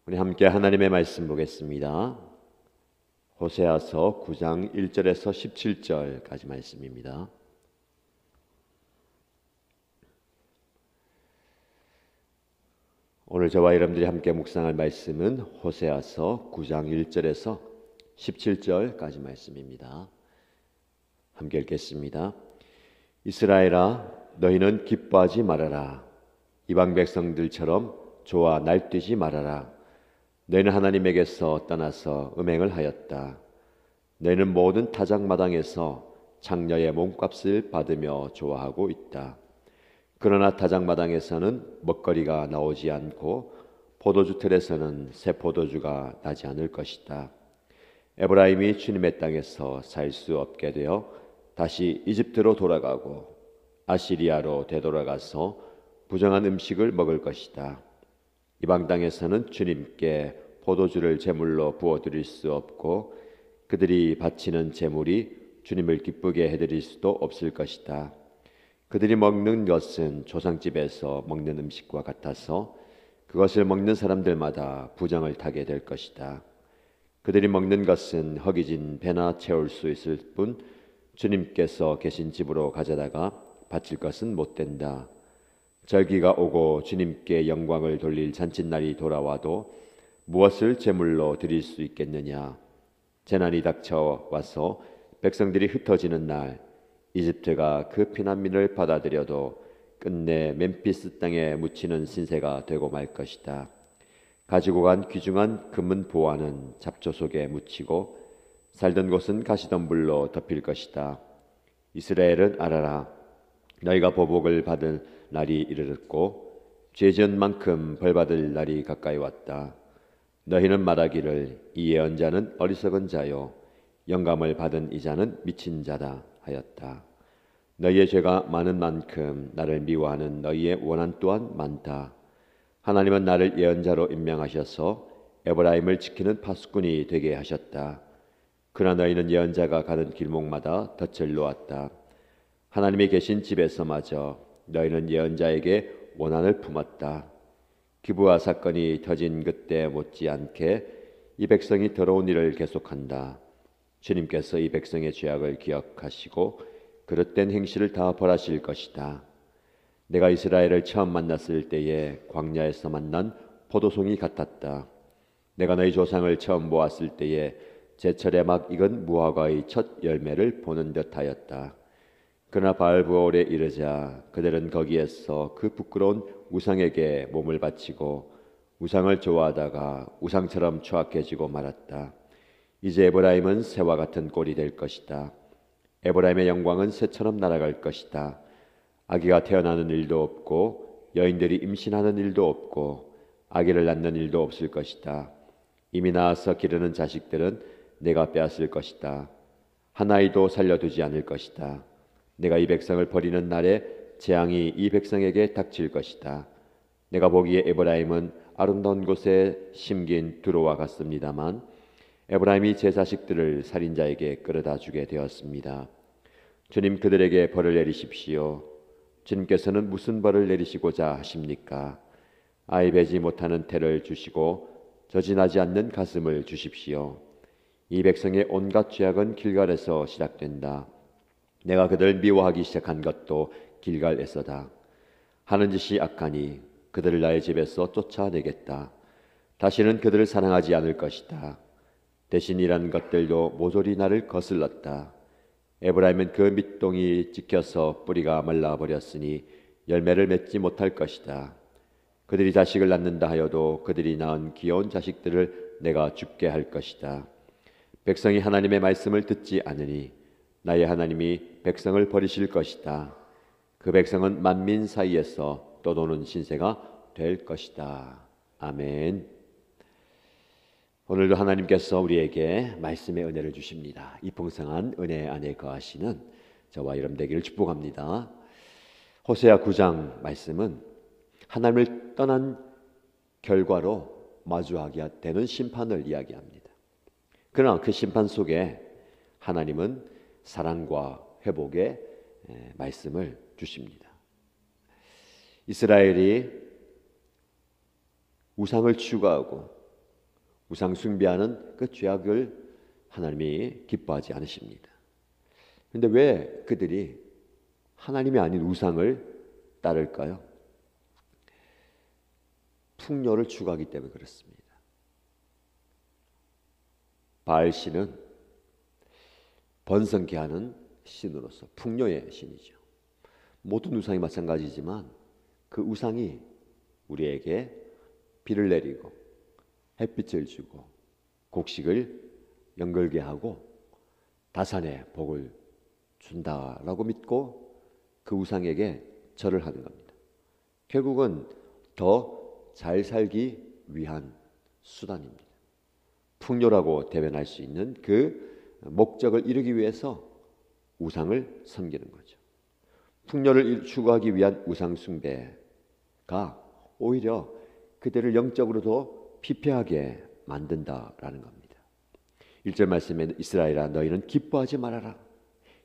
우리 함께 하나님의 말씀 보겠습니다. 호세아서 9장 1절에서 17절까지 말씀입니다. 오늘 저와 여러분들이 함께 묵상할 말씀은 호세아서 9장 1절에서 17절까지 말씀입니다. 함께 읽겠습니다. 이스라엘아, 너희는 기뻐하지 말아라. 이방 백성들처럼 좋아 날뛰지 말아라. 너희는 하나님에게서 떠나서 음행을 하였다. 너희는 모든 타작마당에서 장녀의 몸값을 받으며 좋아하고 있다. 그러나 타작마당에서는 먹거리가 나오지 않고 포도주 틀에서는 새 포도주가 나지 않을 것이다. 에브라임이 주님의 땅에서 살 수 없게 되어 다시 이집트로 돌아가고 아시리아로 되돌아가서 부정한 음식을 먹을 것이다. 이방 땅에서는 주님께 포도주를 제물로 부어드릴 수 없고 그들이 바치는 제물이 주님을 기쁘게 해드릴 수도 없을 것이다. 그들이 먹는 것은 조상집에서 먹는 음식과 같아서 그것을 먹는 사람들마다 부정을 타게 될 것이다. 그들이 먹는 것은 허기진 배나 채울 수 있을 뿐 주님께서 계신 집으로 가져다가 바칠 것은 못 된다. 절기가 오고 주님께 영광을 돌릴 잔칫날이 돌아와도 무엇을 제물로 드릴 수 있겠느냐? 재난이 닥쳐와서 백성들이 흩어지는 날 이집트가 그 피난민을 받아들여도 끝내 멤피스 땅에 묻히는 신세가 되고 말 것이다. 가지고 간 귀중한 금은 보화는 잡초 속에 묻히고 살던 곳은 가시덤불로 덮일 것이다. 이스라엘은 알아라. 너희가 보복을 받을 날이 이르렀고 죄 지은 만큼 벌받을 날이 가까이 왔다. 너희는 말하기를 이 예언자는 어리석은 자요 영감을 받은 이자는 미친 자다 하였다. 너희의 죄가 많은 만큼 나를 미워하는 너희의 원한 또한 많다. 하나님은 나를 예언자로 임명하셔서 에브라임을 지키는 파수꾼이 되게 하셨다. 그러나 너희는 예언자가 가는 길목마다 덫을 놓았다. 하나님이 계신 집에서마저 너희는 예언자에게 원한을 품었다. 기브아 사건이 터진 그때 못지않게 이 백성이 더러운 일을 계속한다. 주님께서 이 백성의 죄악을 기억하시고 그릇된 행실을 다 벌하실 것이다. 내가 이스라엘을 처음 만났을 때에 광야에서 만난 포도송이 같았다. 내가 너희 조상을 처음 보았을 때에 제철에 막 익은 무화과의 첫 열매를 보는 듯하였다. 그러나 바알브올에 이르자 그들은 거기에서 그 부끄러운 우상에게 몸을 바치고 우상을 좋아하다가 우상처럼 추악해지고 말았다. 이제 에브라임은 새와 같은 꼴이 될 것이다. 에브라임의 영광은 새처럼 날아갈 것이다. 아기가 태어나는 일도 없고 여인들이 임신하는 일도 없고 아기를 낳는 일도 없을 것이다. 이미 낳아서 기르는 자식들은 내가 빼앗을 것이다. 한 아이도 살려두지 않을 것이다. 내가 이 백성을 버리는 날에 재앙이 이 백성에게 닥칠 것이다. 내가 보기에 에브라임은 아름다운 곳에 심긴 두로와 같습니다만 에브라임이 제 자식들을 살인자에게 끌어다 주게 되었습니다. 주님 그들에게 벌을 내리십시오. 주님께서는 무슨 벌을 내리시고자 하십니까? 아이 베지 못하는 태를 주시고 저진하지 않는 가슴을 주십시오. 이 백성의 온갖 죄악은 길갈에서 시작된다. 내가 그들을 미워하기 시작한 것도 길갈에서다. 하는 짓이 악하니 그들을 나의 집에서 쫓아내겠다. 다시는 그들을 사랑하지 않을 것이다. 대신 이런 것들도 모조리 나를 거슬렀다. 에브라임은 그 밑동이 찍혀서 뿌리가 말라버렸으니 열매를 맺지 못할 것이다. 그들이 자식을 낳는다 하여도 그들이 낳은 귀여운 자식들을 내가 죽게 할 것이다. 백성이 하나님의 말씀을 듣지 않으니 나의 하나님이 백성을 버리실 것이다. 그 백성은 만민 사이에서 떠도는 신세가 될 것이다. 아멘. 오늘도 하나님께서 우리에게 말씀의 은혜를 주십니다. 이 풍성한 은혜 안에 거하시는 저와 여러분 되기를 축복합니다. 호세아 9장 말씀은 하나님을 떠난 결과로 마주하게 되는 심판을 이야기합니다. 그러나 그 심판 속에 하나님은 사랑과 회복의 말씀을 주십니다. 이스라엘이 우상을 추구하고 우상 숭배하는 그 죄악을 하나님이 기뻐하지 않으십니다. 그런데 왜 그들이 하나님이 아닌 우상을 따를까요? 풍요를 추구하기 때문에 그렇습니다. 바알신은 번성케 하는 신으로서 풍요의 신이죠. 모든 우상이 마찬가지지만 그 우상이 우리에게 비를 내리고 햇빛을 주고 곡식을 연결게 하고 다산의 복을 준다라고 믿고 그 우상에게 절을 하는 겁니다. 결국은 더 잘 살기 위한 수단입니다. 풍요라고 대변할 수 있는 그 목적을 이루기 위해서 우상을 섬기는 거죠. 풍요를 추구하기 위한 우상 숭배가 오히려 그들을 영적으로도 피폐하게 만든다라는 겁니다. 1절 말씀에는 이스라엘아 너희는 기뻐하지 말아라.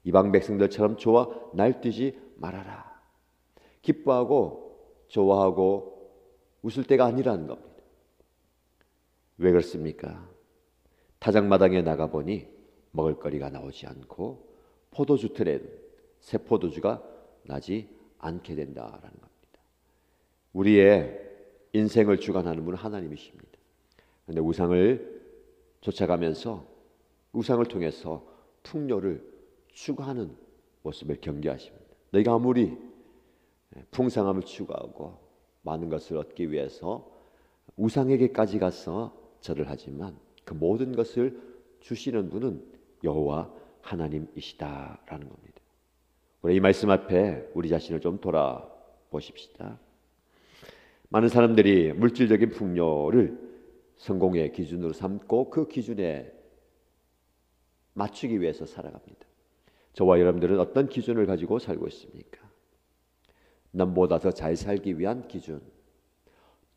이방 백성들처럼 좋아 날뛰지 말아라. 기뻐하고 좋아하고 웃을 때가 아니라는 겁니다. 왜 그렇습니까? 타작마당에 나가보니 먹을거리가 나오지 않고 포도주 틀에는 새 포도주가 나지 않게 된다라는 겁니다. 우리의 인생을 주관하는 분은 하나님이십니다. 그런데 우상을 쫓아가면서 우상을 통해서 풍요를 추구하는 모습을 경계하십니다. 너희가 아무리 풍성함을 추구하고 많은 것을 얻기 위해서 우상에게까지 가서 절을 하지만 그 모든 것을 주시는 분은 여호와 하나님이시다라는 겁니다. 우리 이 말씀 앞에 우리 자신을 좀 돌아보십시다. 많은 사람들이 물질적인 풍요를 성공의 기준으로 삼고 그 기준에 맞추기 위해서 살아갑니다. 저와 여러분들은 어떤 기준을 가지고 살고 있습니까? 남보다 더 잘 살기 위한 기준,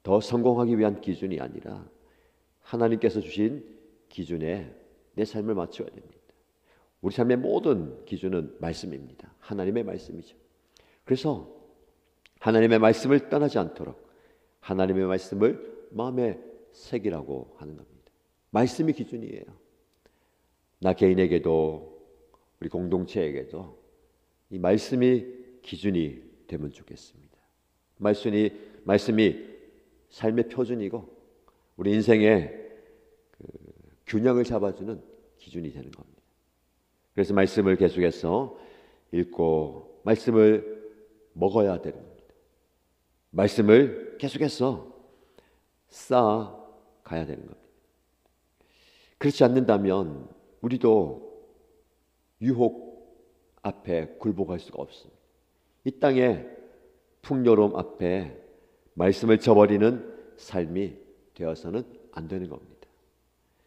더 성공하기 위한 기준이 아니라 하나님께서 주신 기준에 내 삶을 맞춰야 됩니다. 우리 삶의 모든 기준은 말씀입니다. 하나님의 말씀이죠. 그래서 하나님의 말씀을 떠나지 않도록 하나님의 말씀을 마음에 새기라고 하는 겁니다. 말씀이 기준이에요. 나 개인에게도 우리 공동체에게도 이 말씀이 기준이 되면 좋겠습니다. 말씀이 삶의 표준이고 우리 인생의 균형을 잡아주는 기준이 되는 겁니다. 그래서 말씀을 계속해서 읽고 말씀을 먹어야 되는 겁니다. 말씀을 계속해서 쌓아가야 되는 겁니다. 그렇지 않는다면 우리도 유혹 앞에 굴복할 수가 없습니다. 이 땅의 풍요로움 앞에 말씀을 저버리는 삶이 되어서는 안 되는 겁니다.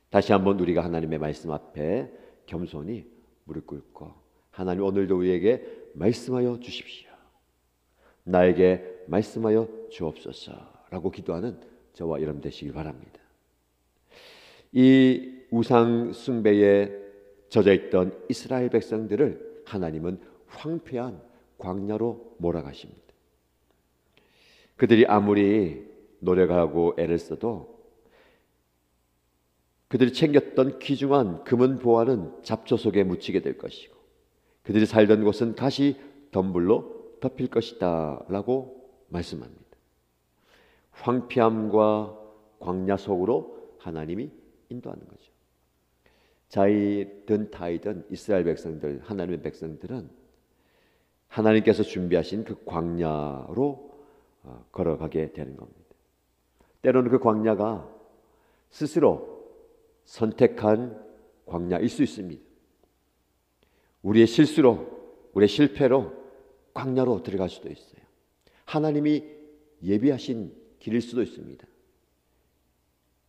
다시 한번 우리가 하나님의 말씀 앞에 겸손히 무릎 꿇고 하나님 오늘도 우리에게 말씀하여 주십시오. 나에게 말씀하여 주옵소서라고 기도하는 저와 여러분 되시길 바랍니다. 이 우상 숭배에 젖어있던 이스라엘 백성들을 하나님은 황폐한 광야로 몰아가십니다. 그들이 아무리 노력하고 애를 써도 그들이 챙겼던 귀중한 금은 보화는 잡초 속에 묻히게 될 것이고 그들이 살던 곳은 가시 덤불로 덮일 것이다 라고 말씀합니다. 황폐함과 광야 속으로 하나님이 인도하는 거죠. 자이든 타이든 이스라엘 백성들, 하나님의 백성들은 하나님께서 준비하신 그 광야로 걸어가게 되는 겁니다. 때로는 그 광야가 스스로 선택한 광야일 수 있습니다. 우리의 실수로, 우리의 실패로 광야로 들어갈 수도 있어요. 하나님이 예비하신 길일 수도 있습니다.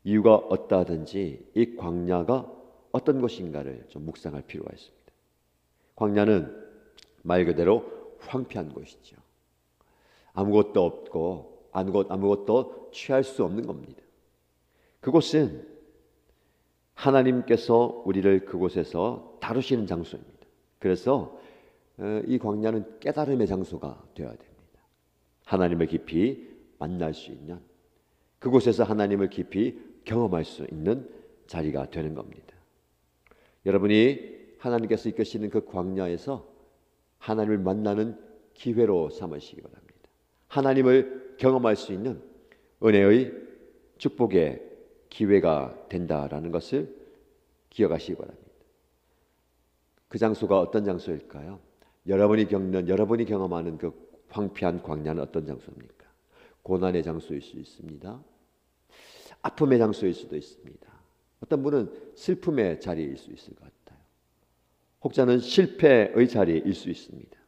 이유가 어떠하든지 이 광야가 어떤 것인가를 좀 묵상할 필요가 있습니다. 광야는 말 그대로 황폐한 곳이죠. 아무것도 없고 아무것도 취할 수 없는 겁니다. 그곳은 하나님께서 우리를 그곳에서 다루시는 장소입니다. 그래서 이 광야는 깨달음의 장소가 되어야 됩니다. 하나님을 깊이 만날 수 있는 그곳에서 하나님을 깊이 경험할 수 있는 자리가 되는 겁니다. 여러분이 하나님께서 이끄시는 그 광야에서 하나님을 만나는 기회로 삼으시기 바랍니다. 하나님을 경험할 수 있는 은혜의 축복의 기회가 된다라는 것을 기억하시기 바랍니다. 그 장소가 어떤 장소일까요? 여러분이 경험하는 그 황폐한 광야는 어떤 장소입니까? 고난의 장소일 수 있습니다. 아픔의 장소일 수도 있습니다. 어떤 분은 슬픔의 자리일 수 있을 것 같아요. 혹자는 실패의 자리일 수 있습니다.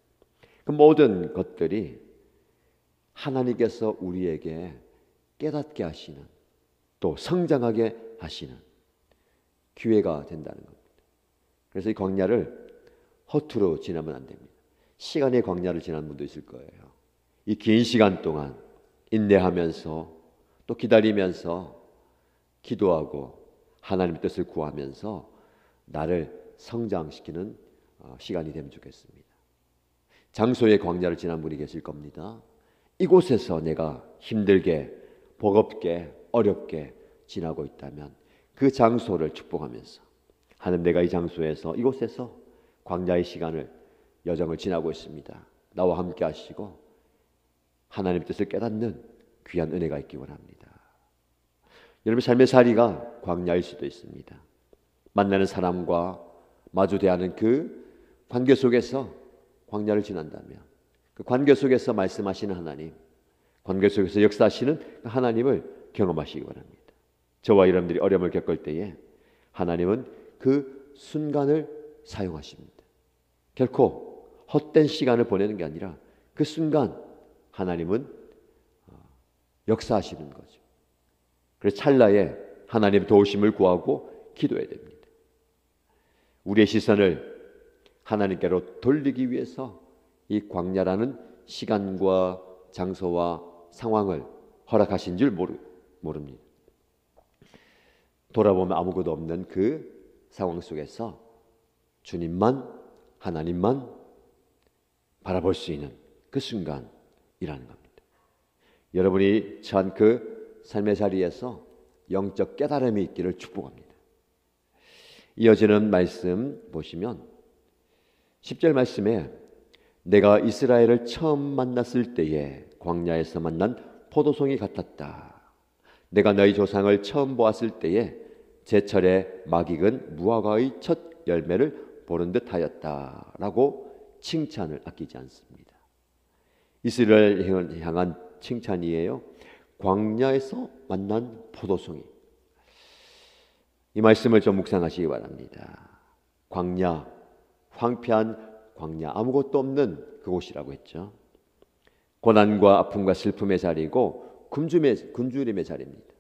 그 모든 것들이 하나님께서 우리에게 깨닫게 하시는, 또 성장하게 하시는 기회가 된다는 겁니다. 그래서 이 광야를 허투루 지나면 안 됩니다. 시간의 광야를 지난 분도 있을 거예요. 이 긴 시간 동안 인내하면서 또 기다리면서 기도하고 하나님의 뜻을 구하면서 나를 성장시키는 시간이 되면 좋겠습니다. 장소의 광야를 지난 분이 계실 겁니다. 이곳에서 내가 힘들게, 버겁게, 어렵게 지나고 있다면 그 장소를 축복하면서 하나님, 내가 이 장소에서, 이곳에서 광야의 시간을, 여정을 지나고 있습니다. 나와 함께 하시고 하나님의 뜻을 깨닫는 귀한 은혜가 있기 원합니다. 여러분 삶의 자리가 광야일 수도 있습니다. 만나는 사람과 마주 대하는 그 관계 속에서 광야를 지난다면 그 관계 속에서 말씀하시는 하나님, 관계 속에서 역사하시는 하나님을 경험하시기 바랍니다. 저와 여러분들이 어려움을 겪을 때에 하나님은 그 순간을 사용하십니다. 결코 헛된 시간을 보내는 게 아니라 그 순간 하나님은 역사하시는 거죠. 그래서 찰나에 하나님의 도우심을 구하고 기도해야 됩니다. 우리의 시선을 하나님께로 돌리기 위해서 이 광야라는 시간과 장소와 상황을 허락하신 줄 모릅니다. 돌아보면 아무것도 없는 그 상황 속에서 주님만, 하나님만 바라볼 수 있는 그 순간이라는 겁니다. 여러분이 처한 그 삶의 자리에서 영적 깨달음이 있기를 축복합니다. 이어지는 말씀 보시면 10절 말씀에 내가 이스라엘을 처음 만났을 때에 광야에서 만난 포도송이 같았다. 내가 너희 조상을 처음 보았을 때에 제철에 막 익은 무화과의 첫 열매를 보는 듯 하였다 라고 칭찬을 아끼지 않습니다. 이스라엘을 향한 칭찬이에요. 광야에서 만난 포도송이. 이 말씀을 좀 묵상하시기 바랍니다. 광야, 황폐한 광야, 아무것도 없는 그곳이라고 했죠. 고난과 아픔과 슬픔의 자리고 굶주림의 자리입니다.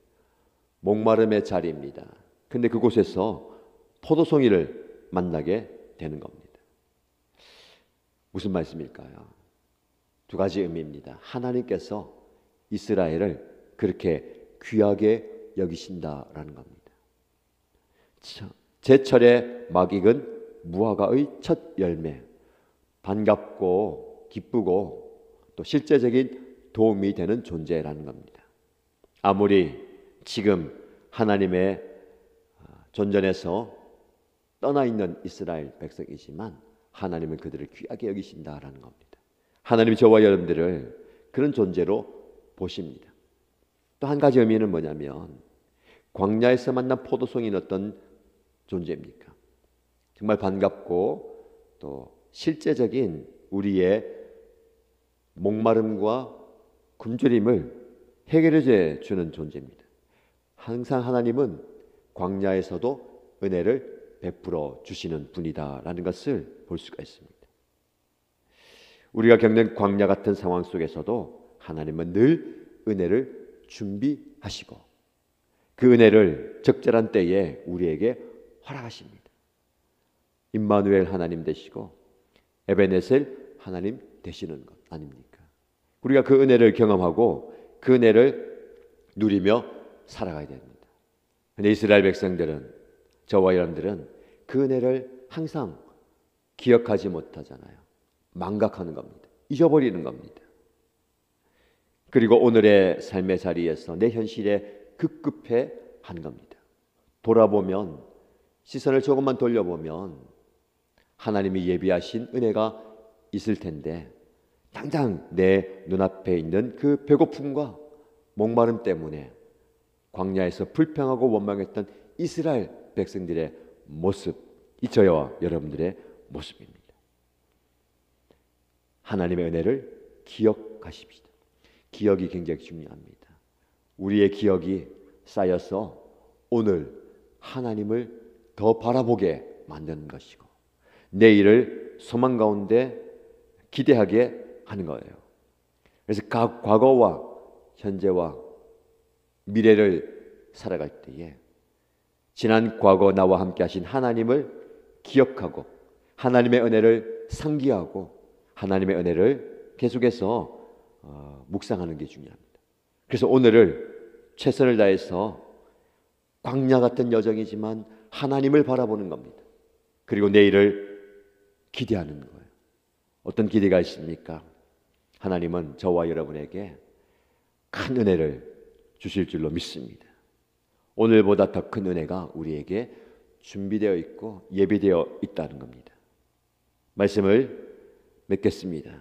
목마름의 자리입니다. 근데 그곳에서 포도송이를 만나게 되는 겁니다. 무슨 말씀일까요? 두 가지 의미입니다. 하나님께서 이스라엘을 그렇게 귀하게 여기신다라는 겁니다. 제철에 막 익은 무화과의 첫 열매, 반갑고 기쁘고 또 실제적인 도움이 되는 존재라는 겁니다. 아무리 지금 하나님의 존전에서 떠나 있는 이스라엘 백성이지만 하나님은 그들을 귀하게 여기신다라는 겁니다. 하나님이 저와 여러분들을 그런 존재로 보십니다. 또 한 가지 의미는 뭐냐면 광야에서 만난 포도송이는 어떤 존재입니까? 정말 반갑고 또 실제적인 우리의 목마름과 굶주림을 해결해 주는 존재입니다. 항상 하나님은 광야에서도 은혜를 베풀어 주시는 분이다라는 것을 볼 수가 있습니다. 우리가 겪는 광야 같은 상황 속에서도 하나님은 늘 은혜를 준비하시고 그 은혜를 적절한 때에 우리에게 허락하십니다. 임마누엘 하나님 되시고 에베네셀 하나님 되시는 것 아닙니까? 우리가 그 은혜를 경험하고 그 은혜를 누리며 살아가야 됩니다. 그런데 이스라엘 백성들은, 저와 여러분들은 그 은혜를 항상 기억하지 못하잖아요. 망각하는 겁니다. 잊어버리는 겁니다. 그리고 오늘의 삶의 자리에서 내 현실에 급급해 하는 겁니다. 돌아보면, 시선을 조금만 돌려보면 하나님이 예비하신 은혜가 있을 텐데, 당장 내 눈앞에 있는 그 배고픔과 목마름 때문에 광야에서 불평하고 원망했던 이스라엘 백성들의 모습, 이 저와 여러분들의 모습입니다. 하나님의 은혜를 기억하십시다. 기억이 굉장히 중요합니다. 우리의 기억이 쌓여서 오늘 하나님을 더 바라보게 만드는 것이고, 내일을 소망 가운데 기대하게 하는 거예요. 그래서 각 과거와 현재와 미래를 살아갈 때에 지난 과거 나와 함께 하신 하나님을 기억하고 하나님의 은혜를 상기하고 하나님의 은혜를 계속해서 묵상하는 게 중요합니다. 그래서 오늘을 최선을 다해서 광야 같은 여정이지만 하나님을 바라보는 겁니다. 그리고 내일을 기대하는 거예요. 어떤 기대가 있습니까? 하나님은 저와 여러분에게 큰 은혜를 주실 줄로 믿습니다. 오늘보다 더 큰 은혜가 우리에게 준비되어 있고 예비되어 있다는 겁니다. 말씀을 맺겠습니다.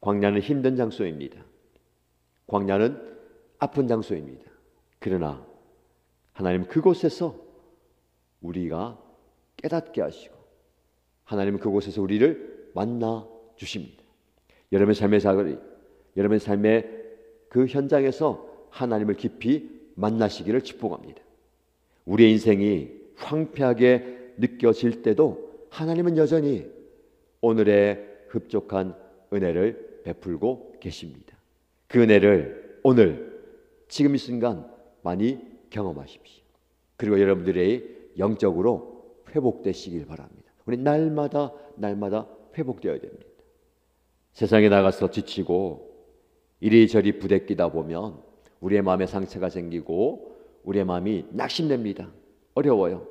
광야는 힘든 장소입니다. 광야는 아픈 장소입니다. 그러나 하나님 그곳에서 우리가 깨닫게 하시고 하나님은 그곳에서 우리를 만나 주십니다. 여러분의 삶의 사거리, 여러분의 삶의 그 현장에서 하나님을 깊이 만나시기를 축복합니다. 우리의 인생이 황폐하게 느껴질 때도 하나님은 여전히 오늘의 흡족한 은혜를 베풀고 계십니다. 그 은혜를 오늘 지금 이 순간 많이 경험하십시오. 그리고 여러분들의 영적으로 회복되시길 바랍니다. 우리 날마다 회복되어야 됩니다. 세상에 나가서 지치고 이리저리 부대끼다 보면 우리의 마음에 상처가 생기고 우리의 마음이 낙심됩니다. 어려워요.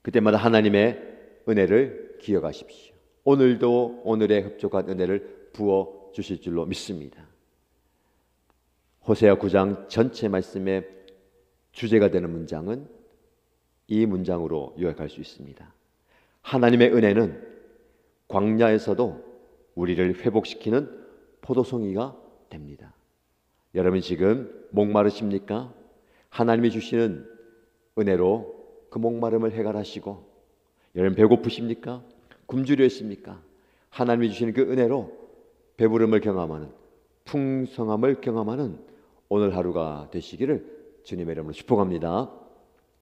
그때마다 하나님의 은혜를 기억하십시오. 오늘도 오늘의 흡족한 은혜를 부어 주실 줄로 믿습니다. 호세아 9장 전체 말씀의 주제가 되는 문장은 이 문장으로 요약할 수 있습니다. 하나님의 은혜는 광야에서도 우리를 회복시키는 포도송이가 됩니다. 여러분 지금 목마르십니까? 하나님이 주시는 은혜로 그 목마름을 해결하시고, 여러분 배고프십니까? 굶주려 있습니까? 하나님이 주시는 그 은혜로 배부름을 경험하는, 풍성함을 경험하는 오늘 하루가 되시기를 주님의 이름으로 축복합니다.